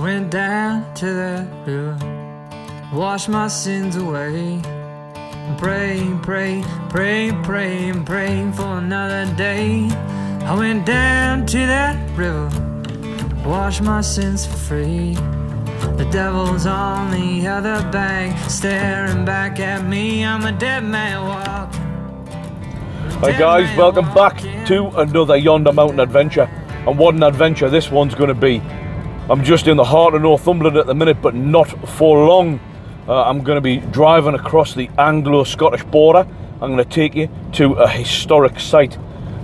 went down to that river, washed my sins away. Praying, praying, praying, praying, praying for another day. I went down to that river, washed my sins for free. The devil's on the other bank, staring back at me. I'm a dead man walking. Hi guys, welcome back to another Yonder Mountain Adventure. And what an adventure this one's going to be. I'm just in the heart of Northumberland at the minute, but not for long. I'm going to be driving across the Anglo-Scottish border. I'm going to take you to a historic site.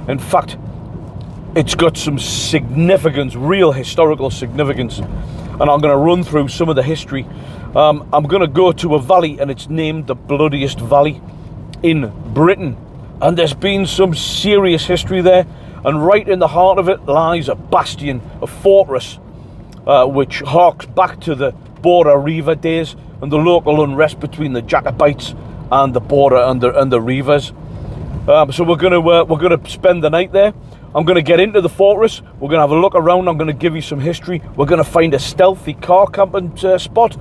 In fact, it's got some significance, real historical significance. And I'm going to run through some of the history. I'm going to go to a valley, and it's named the Bloodiest Valley in Britain. And there's been some serious history there. And right in the heart of it lies a bastion, a fortress, which harks back to the Border Reaver days and the local unrest between the Jacobites and the Border and the Reavers. So we're gonna spend the night there. I'm gonna get into the fortress. We're gonna have a look around. I'm gonna give you some history. We're gonna find a stealthy car camping spot.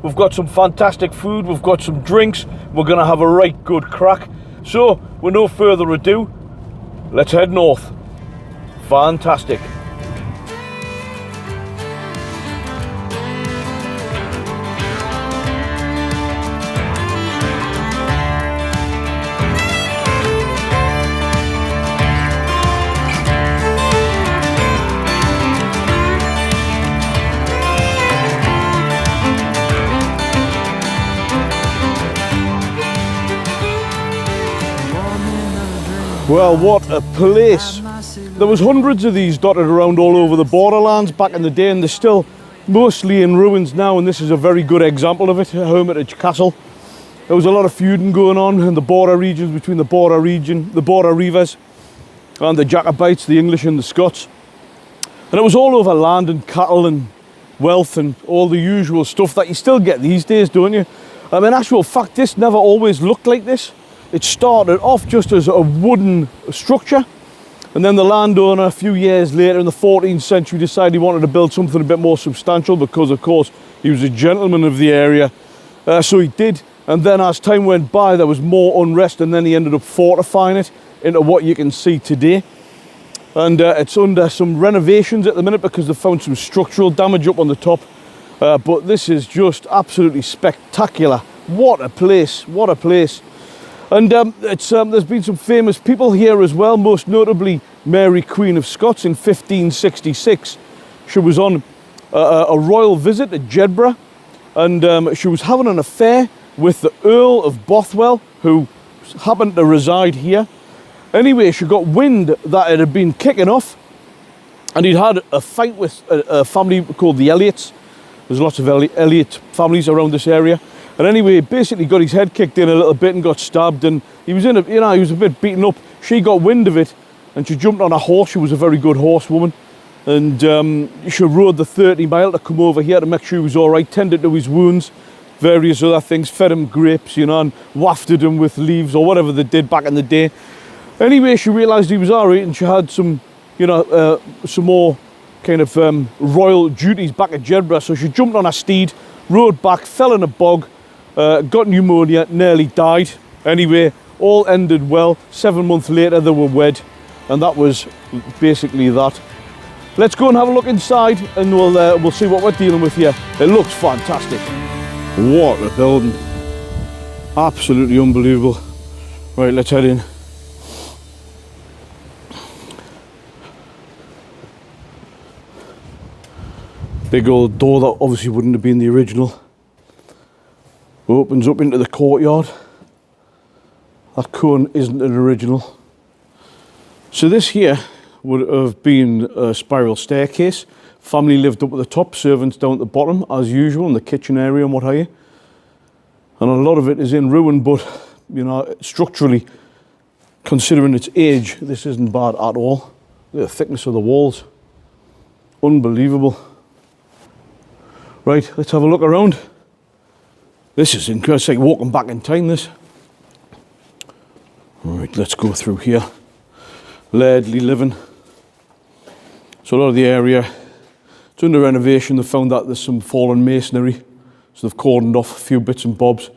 We've got some fantastic food. We've got some drinks. We're gonna have a right good crack. So with no further ado, let's head north. Fantastic. Well, what a place. There was hundreds of these dotted around all over the borderlands back in the day, and they're still mostly in ruins now, and this is a very good example of it, Hermitage Castle. There was a lot of feuding going on in the border regions between the Border Reavers and the Jacobites, the English and the Scots. And it was all over land and cattle and wealth and all the usual stuff that you still get these days, don't you? I mean, in actual fact, this never always looked like this. It started off just as a wooden structure, and then the landowner a few years later in the 14th century decided he wanted to build something a bit more substantial because, of course, he was a gentleman of the area. So he did, and then as time went by there was more unrest, and then he ended up fortifying it into what you can see today. And it's under some renovations at the minute because they found some structural damage up on the top. But this is just absolutely spectacular. What a place, what a place. And there's been some famous people here as well, most notably Mary, Queen of Scots in 1566. She was on a royal visit to Jedburgh, and she was having an affair with the Earl of Bothwell, who happened to reside here. Anyway, she got wind that it had been kicking off, and he'd had a fight with a family called the Elliots. There's lots of Elliot families around this area. And anyway, basically got his head kicked in a little bit and got stabbed, and he was he was a bit beaten up. She got wind of it, and she jumped on a horse. She was a very good horsewoman, and she rode the 30 mile to come over here to make sure he was all right, tended to his wounds, various other things, fed him grapes, and wafted him with leaves or whatever they did back in the day. Anyway, she realised he was all right, and she had some, some more kind of royal duties back at Jedburgh. So she jumped on a steed, rode back, fell in a bog, got pneumonia, nearly died. Anyway, all ended well. 7 months later they were wed, and that was basically that. Let's go and have a look inside, and we'll see what we're dealing with here. It looks fantastic. What a building. Absolutely unbelievable. Right, let's head in. Big old door that obviously wouldn't have been the original. Opens up into the courtyard. That cone isn't an original. So this here would have been a spiral staircase. Family lived up at the top, servants down at the bottom as usual, in the kitchen area and what have you. And a lot of it is in ruin, but structurally, considering its age, this isn't bad at all. Look at the thickness of the walls. Unbelievable. Right, let's have a look around. This is incredible. It's like walking back in time, this. Right, let's go through here. Lairdly living. So a lot of the area, it's It's under renovation. They found that there's some fallen masonry, so they've cordoned off a few bits and bobs.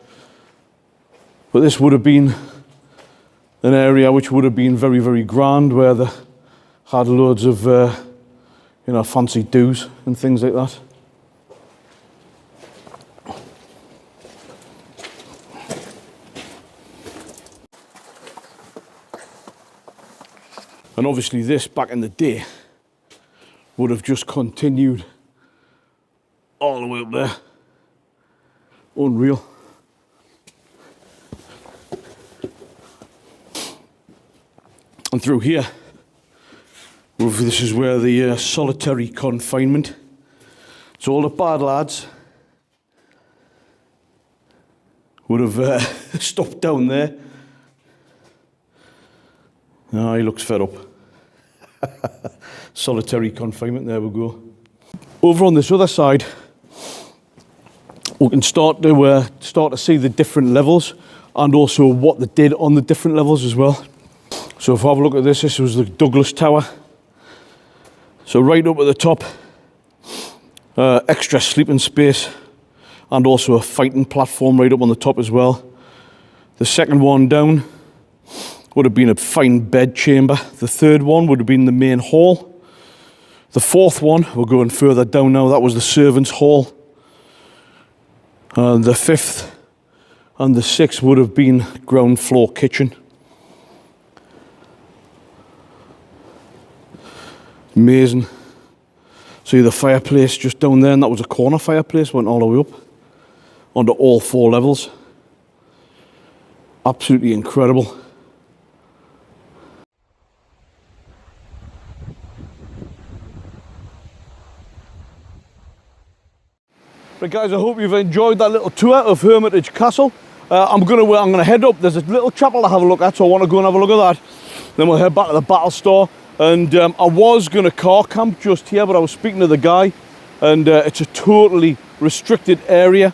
But this would have been an area which would have been very, very grand, where they had loads of, you know, fancy do's and things like that. And obviously this, back in the day, would have just continued all the way up there. Unreal. And through here, this is where the solitary confinement. So all the bad lads would have stopped down there. Ah, he looks fed up. Solitary confinement, there we go. Over on this other side, we can start to see the different levels, and also what they did on the different levels as well. So if I have a look at this, this was the Douglas Tower. So right up at the top, extra sleeping space, and also a fighting platform right up on the top as well. The second one down would have been a fine bed chamber. The third one would have been the main hall. The fourth one, we're going further down now, that was the servants' hall. The fifth and the sixth would have been ground floor kitchen. Amazing. See the fireplace just down there, and that was a corner fireplace, went all the way up onto all 4 levels. Absolutely incredible. Right guys, I hope you've enjoyed that little tour of Hermitage Castle. I'm gonna head up. There's a little chapel to have a look at, so I want to go and have a look at that. Then we'll head back to the battle store. And I was gonna car camp just here, but I was speaking to the guy, and it's a totally restricted area.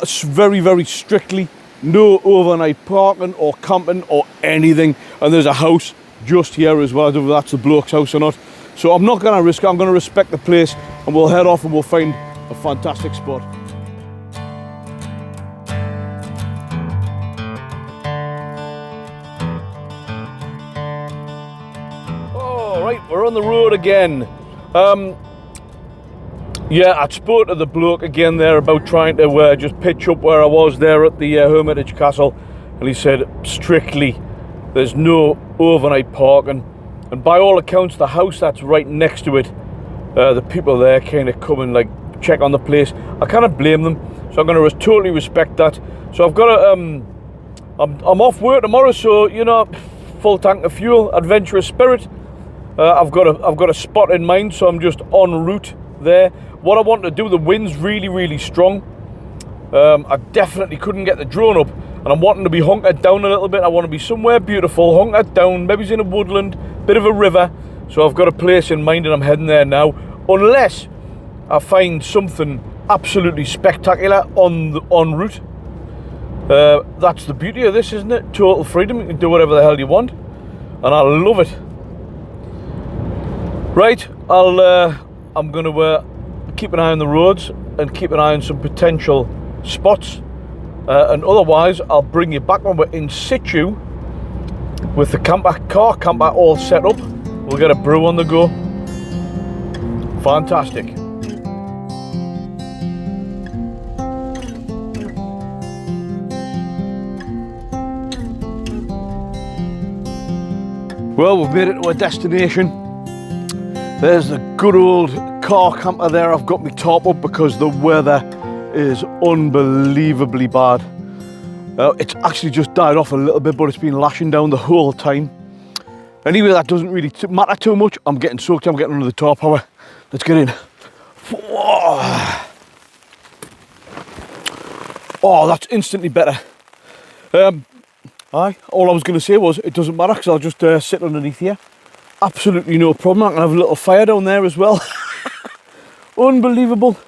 It's very, very strictly no overnight parking or camping or anything. And there's a house just here as well. I don't know if that's the bloke's house or not. So I'm not gonna risk it. I'm gonna respect the place, and we'll head off and we'll find a fantastic spot. All right, we're on the road again. Yeah, I spoke to the bloke again there about trying to just pitch up where I was there at the Hermitage Castle, and he said strictly there's no overnight parking, and by all accounts the house that's right next to it, the people there kind of come and like check on the place. I can't blame them, so I'm going to totally respect that. So I've got to I'm off work tomorrow, so you know, full tank of fuel, adventurous spirit. I've got a spot in mind, so I'm just en route there. What I want to do, the wind's really, really strong. I definitely couldn't get the drone up, and I'm wanting to be hunkered down a little bit. I want to be somewhere beautiful, hunkered down, maybe it's in a woodland, bit of a river. So I've got a place in mind and I'm heading there now, unless I find something absolutely spectacular en route. That's the beauty of this, isn't it? Total freedom. You can do whatever the hell you want, and I love it. Right, I'm going to keep an eye on the roads and keep an eye on some potential spots, and otherwise I'll bring you back when we're in situ with the car camper all set up. We'll get a brew on the go. Fantastic. Well, we've made it to a destination. There's the good old car camper there. I've got my tarp up because the weather is unbelievably bad. It's actually just died off a little bit, but it's been lashing down the whole time. Anyway, that doesn't really matter too much. I'm getting soaked, I'm getting under the tarp. However, let's get in. Oh, that's instantly better. All I was going to say was it doesn't matter because I'll just sit underneath here. Absolutely no problem. I can have a little fire down there as well. Unbelievable.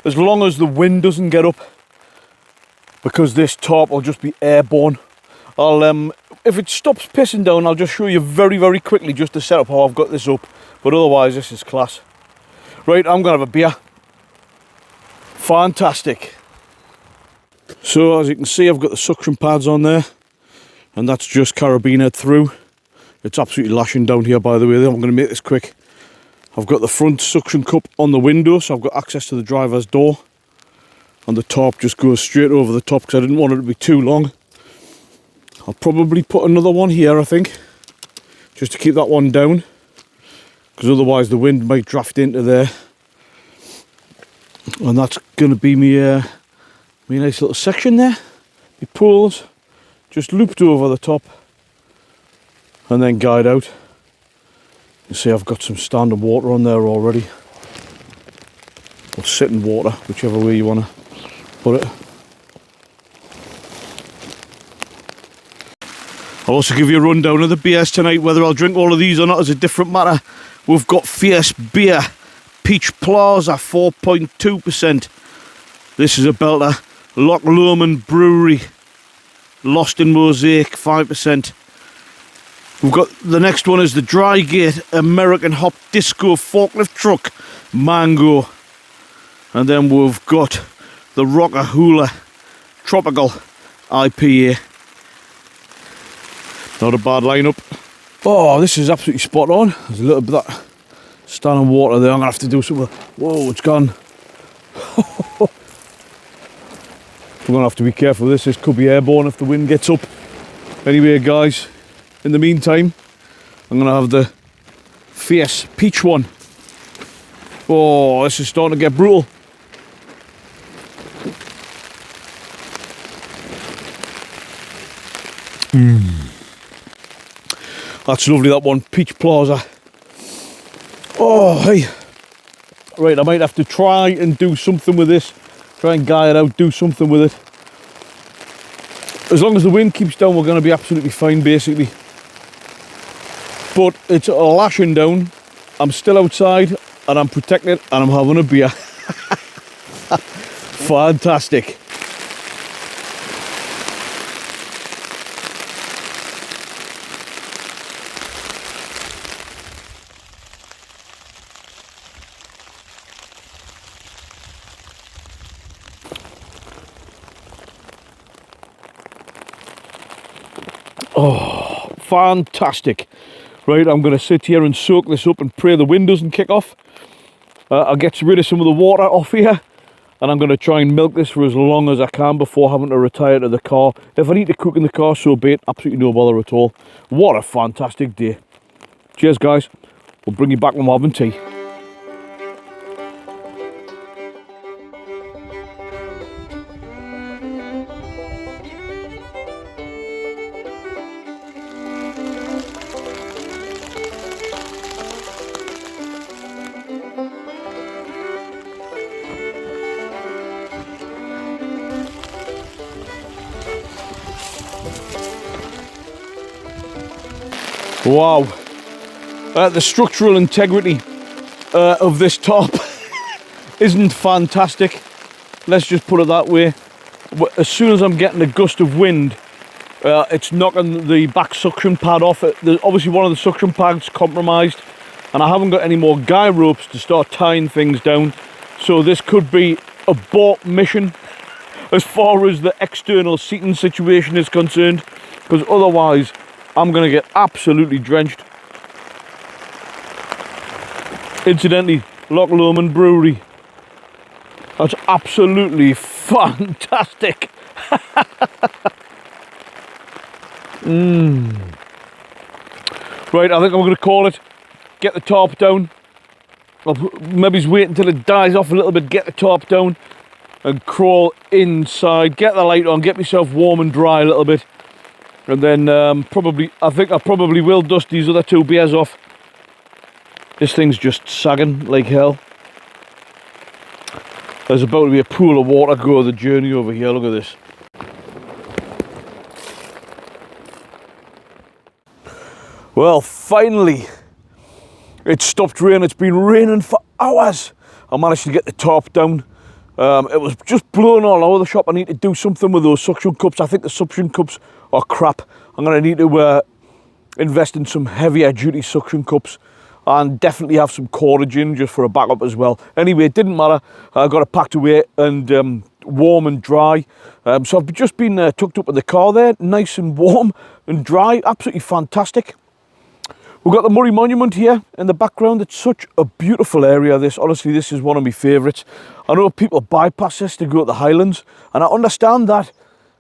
As long as the wind doesn't get up, because this tarp will just be airborne. If it stops pissing down, I'll just show you very, very quickly just to set up how I've got this up. But otherwise, this is class. Right, I'm gonna have a beer. Fantastic. So as you can see, I've got the suction pads on there, and that's just carabiner through. It's absolutely lashing down here, by the way. I'm going to make this quick. I've got the front suction cup on the window, so I've got access to the driver's door, and the tarp just goes straight over the top because I didn't want it to be too long. I'll probably put another one here, I think, just to keep that one down, because otherwise the wind might draft into there. And that's going to be me nice little section there. The poles just looped over the top and then guide out. You see I've got some standing water on there already, or sitting water, whichever way you want to put it. I'll also give you a rundown of the beers tonight. Whether I'll drink all of these or not is a different matter. We've got Fierce Beer Peach Plaza 4.2%. This is a belter. Loch Lomond Brewery Lost in Mosaic 5%. We've got the next one is the Drygate American Hop Disco Forklift Truck Mango, and then we've got the Rocker Hula Tropical IPA. Not a bad lineup. Oh, this is absolutely spot on. There's a little bit of that standing water there. I'm gonna have to do something. Whoa, it's gone. We're gonna have to be careful with this. This could be airborne if the wind gets up. Anyway, guys, in the meantime, I'm gonna have the Fierce Peach one. Oh, this is starting to get brutal. That's lovely, that one. Peach Plaza. Oh, hey. Right, I might have to try and do something with this. Try and guy it out, do something with it. As long as the wind keeps down, we're going to be absolutely fine, basically. But it's lashing down. I'm still outside, and I'm protected, and I'm having a beer. Fantastic. Oh, fantastic. Right, I'm going to sit here and soak this up and pray the wind doesn't kick off. I'll get rid of some of the water off here, and I'm going to try and milk this for as long as I can before having to retire to the car. If I need to cook in the car, so be it. Absolutely no bother at all. What a fantastic day. Cheers, guys. We'll bring you back when we're having tea. Wow, the structural integrity of this top isn't fantastic. Let's just put it that way. As soon as I'm getting a gust of wind, it's knocking the back suction pad off. Obviously one of the suction pads compromised, and I haven't got any more guy ropes to start tying things down. So this could be a abort mission as far as the external seating situation is concerned, because otherwise I'm going to get absolutely drenched. Incidentally, Loch Lomond Brewery. That's absolutely fantastic. Right, I think I'm going to call it. Get the tarp down. I'll maybe wait until it dies off a little bit, get the tarp down and crawl inside, get the light on, get myself warm and dry a little bit. And then I think I probably will dust these other two beers off. This thing's just sagging like hell. There's about to be a pool of water go the journey over here. Look at this. Well, finally, it stopped raining. It's been raining for hours. I managed to get the tarp down. It was just blowing all over the shop. I need to do something with those suction cups. I think the suction cups are crap. I'm going to need to invest in some heavier duty suction cups. and definitely have some cordage in just for a backup as well. Anyway, it didn't matter. I got it packed away and warm and dry. So I've just been tucked up in the car there, nice and warm and dry, absolutely fantastic. We've got the Murray Monument here in the background. It's such a beautiful area, this. Honestly, this is one of my favourites. I know people bypass this to go to the Highlands, and I understand that,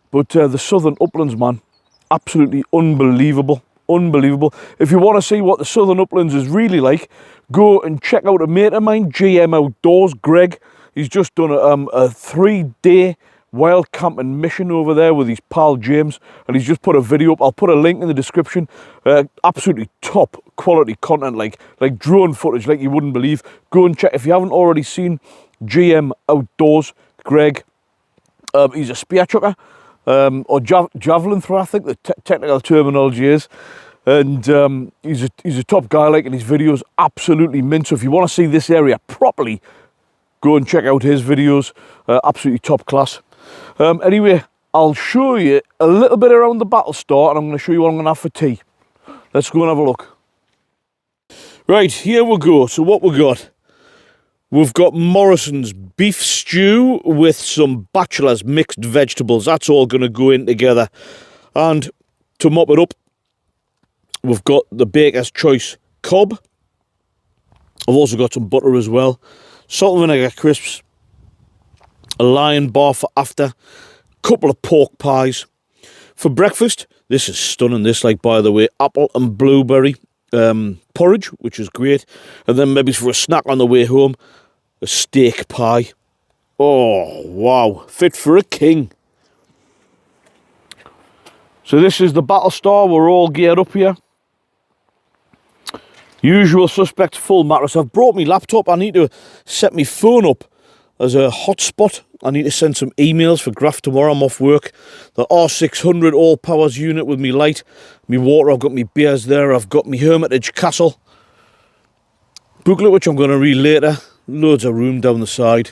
but the southern uplands, man, absolutely unbelievable. Unbelievable. If you want to see what the southern uplands is really like, go and check out a mate of mine, GM Outdoors, Greg. He's just done a 3-day wild camping mission over there with his pal James, and he's just put a video up. I'll put a link in the description. Absolutely top quality content, like drone footage like you wouldn't believe. Go and check if you haven't already seen GM Outdoors, Greg. He's a spear chucker, or javelin thrower, I think the technical terminology is. And he's a top guy, like, in his videos, absolutely mint. So if you want to see this area properly, go and check out his videos. Absolutely top class. Anyway, I'll show you a little bit around the battle store, and I'm going to show you what I'm going to have for tea. Let's go and have a look. Right, here we go. So what we got? We've got Morrison's beef stew with some Bachelor's mixed vegetables. That's all going to go in together. And to mop it up, we've got the Baker's Choice cob. I've also got some butter as well. Salt and vinegar crisps. A Lion bar for after, couple of pork pies. For breakfast, this is stunning, this, like, by the way, apple and blueberry porridge, which is great. And then maybe for a snack on the way home, a steak pie. Oh, wow, fit for a king. So this is the battle store, we're all geared up here. Usual suspects, full mattress. I've brought my laptop. I need to set my phone up as a hotspot. I need to send some emails for Graph tomorrow. I'm off work. The R600 all powers unit with me light, me water. I've got me beers there. I've got me Hermitage Castle booklet, which I'm going to read later. Loads of room down the side.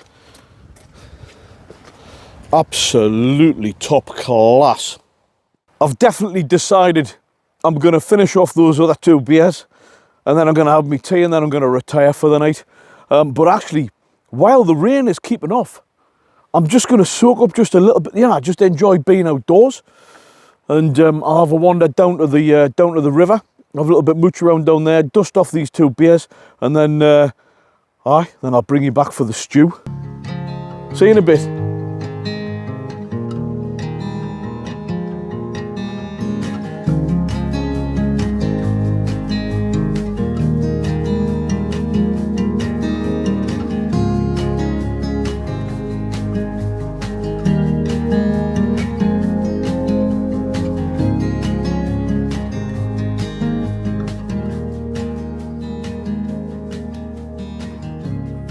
Absolutely top class. I've definitely decided I'm going to finish off those other 2 beers, and then I'm going to have my tea, and then I'm going to retire for the night. But actually, while the rain is keeping off, I'm just going to soak up just a little bit. Yeah, I just enjoy being outdoors, and I'll have a wander down to the river, have a little bit mooch around down there, dust off these 2 beers, and then I'll bring you back for the stew. See you in a bit.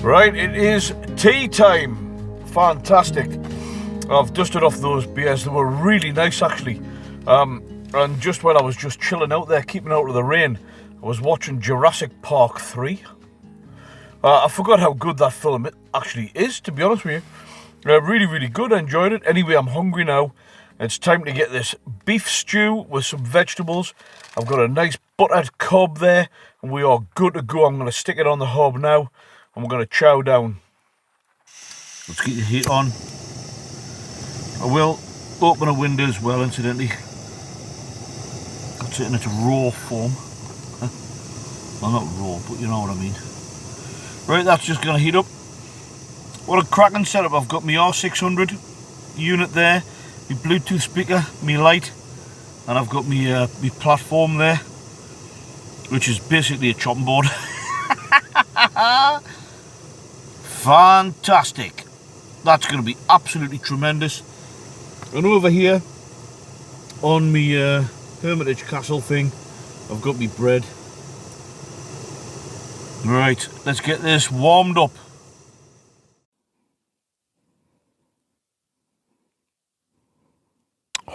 Right, it is tea time. Fantastic. I've dusted off those beers. They were really nice, actually. And just while I was just chilling out there, keeping out of the rain, I was watching Jurassic Park 3. I forgot how good that film actually is, to be honest with you. Really, really good. I enjoyed it. Anyway, I'm hungry now. It's time to get this beef stew with some vegetables. I've got a nice buttered cob there, and we are good to go. I'm going to stick it on the hob now, and we're going to chow down. Let's get the heat on. I will open a window as well, incidentally. Got it in its raw form. Well, not raw, but you know what I mean. Right, that's just going to heat up. What a cracking setup. I've got my R600 unit there, my Bluetooth speaker, my light, and I've got my platform there, which is basically a chopping board. Fantastic. That's going to be absolutely tremendous. And over here on my Hermitage Castle thing, I've got my bread. Right, let's get this warmed up.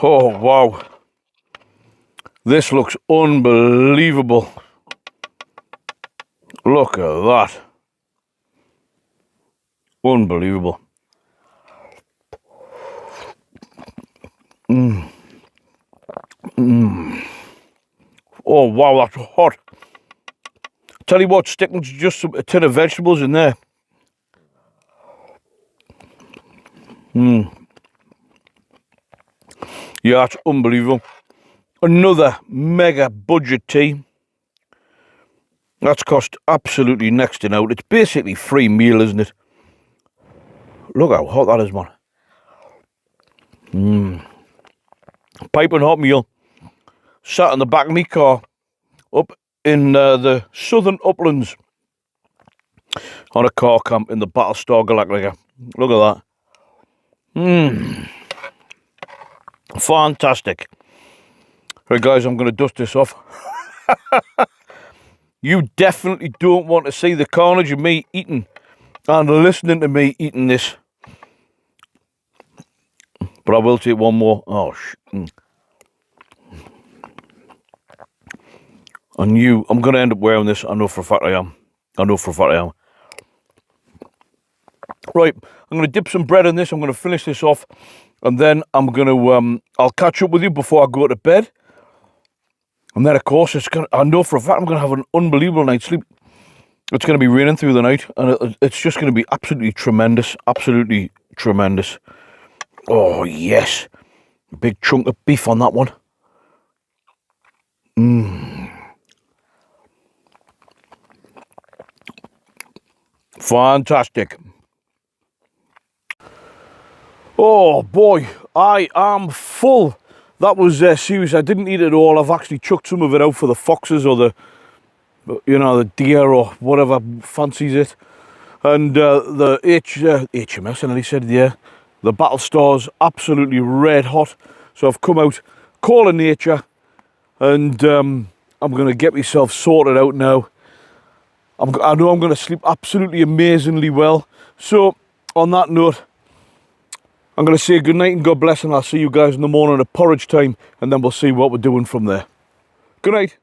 Oh wow, this looks unbelievable. Look at that. Unbelievable. Oh wow, that's hot. Tell you what, sticking to just a tin of vegetables in there. Yeah, that's unbelievable. Another mega budget tea. That's cost absolutely next to nothing. It's basically free meal, isn't it? Look how hot that is, man. Piping hot meal. Sat in the back of my car up in the southern uplands on a car camp in the Battlestar Galactica. Look at that. Fantastic. Right, guys, I'm going to dust this off. You definitely don't want to see the carnage of me eating and listening to me eating this. But I will take one more. Oh, I knew I'm going to end up wearing this. I know for a fact I am. Right, I'm going to dip some bread in this. I'm going to finish this off. And then I'm going to, I'll catch up with you before I go to bed. And then, of course, I know for a fact I'm going to have an unbelievable night's sleep. It's going to be raining through the night. And it's just going to be absolutely tremendous. Absolutely tremendous. Oh, yes. Big chunk of beef on that one. Fantastic. Oh boy, I am full. That was serious. I didn't eat it all. I've actually chucked some of it out for the foxes or the deer or whatever fancies it. And the HMS, and he said, yeah, the Battlestar's absolutely red hot. So I've come out, call of nature, and I'm going to get myself sorted out now. I know I'm going to sleep absolutely amazingly well. So, on that note, I'm going to say good night and God bless, and I'll see you guys in the morning at porridge time, and then we'll see what we're doing from there. Good night.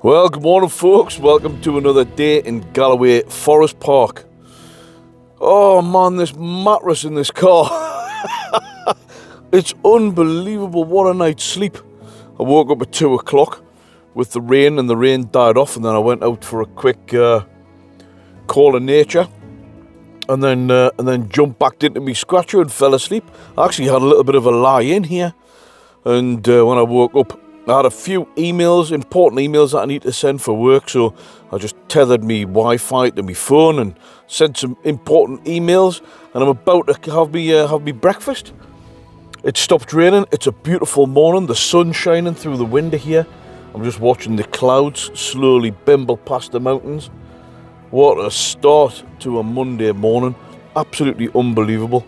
Well, good morning, folks. Welcome to another day in Galloway Forest Park. Oh man, this mattress in this car. It's unbelievable. What a night's sleep. I woke up at 2 o'clock with the rain, and the rain died off, and then I went out for a quick call of nature, and then jumped back into my scratcher and fell asleep. I actually had a little bit of a lie in here, and when I woke up, I had a few emails, important emails that I need to send for work, so I just tethered my Wi-Fi to my phone and sent some important emails, and I'm about to have me breakfast. It stopped raining. It's a beautiful morning. The sun's shining through the window here. I'm just watching the clouds slowly bimble past the mountains. What a start to a Monday morning. Absolutely unbelievable.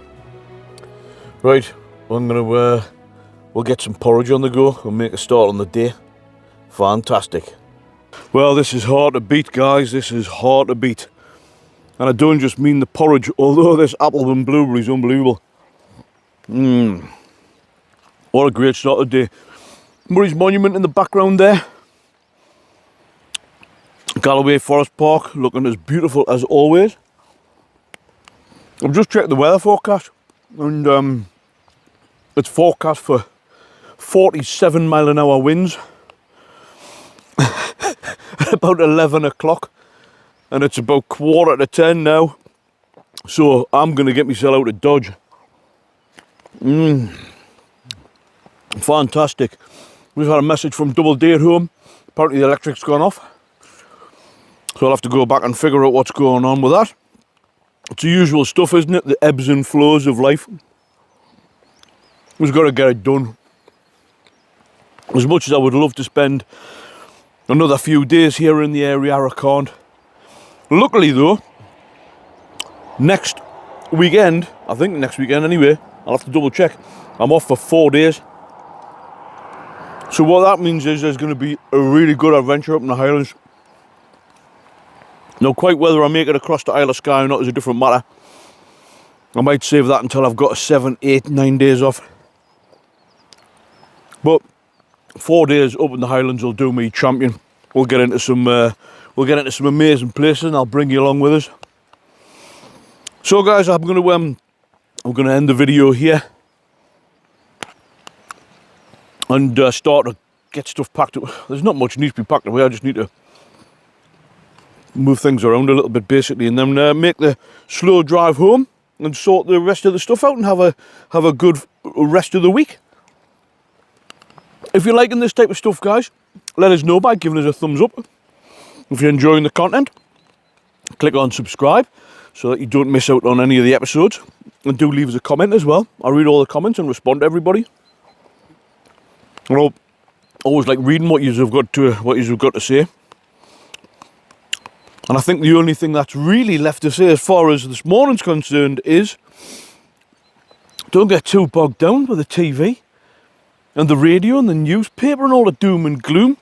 Right, we'll get some porridge on the go and make a start on the day. Fantastic. Well, this is hard to beat, guys. This is hard to beat. And I don't just mean the porridge, although this apple and blueberry is unbelievable. What a great start to the day. Murray's Monument in the background there. Galloway Forest Park, looking as beautiful as always. I've just checked the weather forecast, and it's forecast for 47 mile an hour winds at about 11 o'clock, and it's about 9:45 now, so I'm going to get myself out of Dodge. Fantastic. We've had a message from Double D at home. Apparently the electric's gone off, so I'll have to go back and figure out what's going on with that. It's the usual stuff, isn't it? The ebbs and flows of life. We've got to get it done. As much as I would love to spend another few days here in the area, I can't. Luckily though, next weekend, I think next weekend anyway, I'll have to double check, I'm off for 4 days. So what that means is there's going to be a really good adventure up in the Highlands. Now, quite whether I make it across the Isle of Skye or not is a different matter. I might save that until I've got 7, 8, 9 days off. But 4 days up in the Highlands will do me champion. We'll get into some amazing places, and I'll bring you along with us. So, guys, I'm going to end the video here and start to get stuff packed up. There's not much needs to be packed away. I just need to move things around a little bit, basically, and then make the slow drive home and sort the rest of the stuff out and have a good rest of the week. If you're liking this type of stuff, guys, let us know by giving us a thumbs up. If you're enjoying the content, click on subscribe so that you don't miss out on any of the episodes. And do leave us a comment as well. I read all the comments and respond to everybody. And I always like reading what you've got to say. And I think the only thing that's really left to say as far as this morning's concerned is don't get too bogged down with the TV and the radio and the newspaper and all the doom and gloom.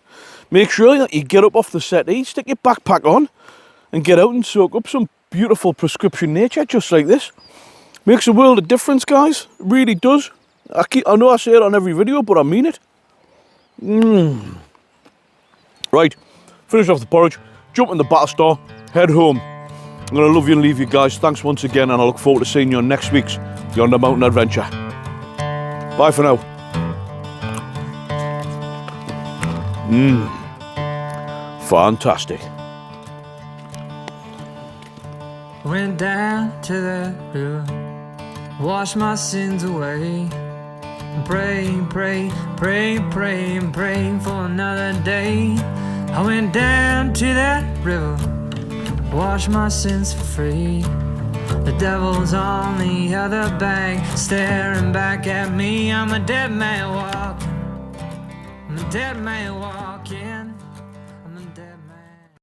Make sure that you get up off the settee, stick your backpack on and get out and soak up some beautiful prescription nature just like this. Makes a world of difference, guys. It really does. I know I say it on every video, but I mean it. Right, finish off the porridge, jump in the battle star, head home. I'm going to love you and leave you, guys. Thanks once again, and I look forward to seeing you on next week's Yonder Mountain Adventure. Bye for now. Fantastic. Went down to the river, washed my sins away. Praying, praying, praying, praying, praying for another day. I went down to that river, washed my sins for free. The devil's on the other bank, staring back at me. I'm a dead man walking, I'm a dead man walking.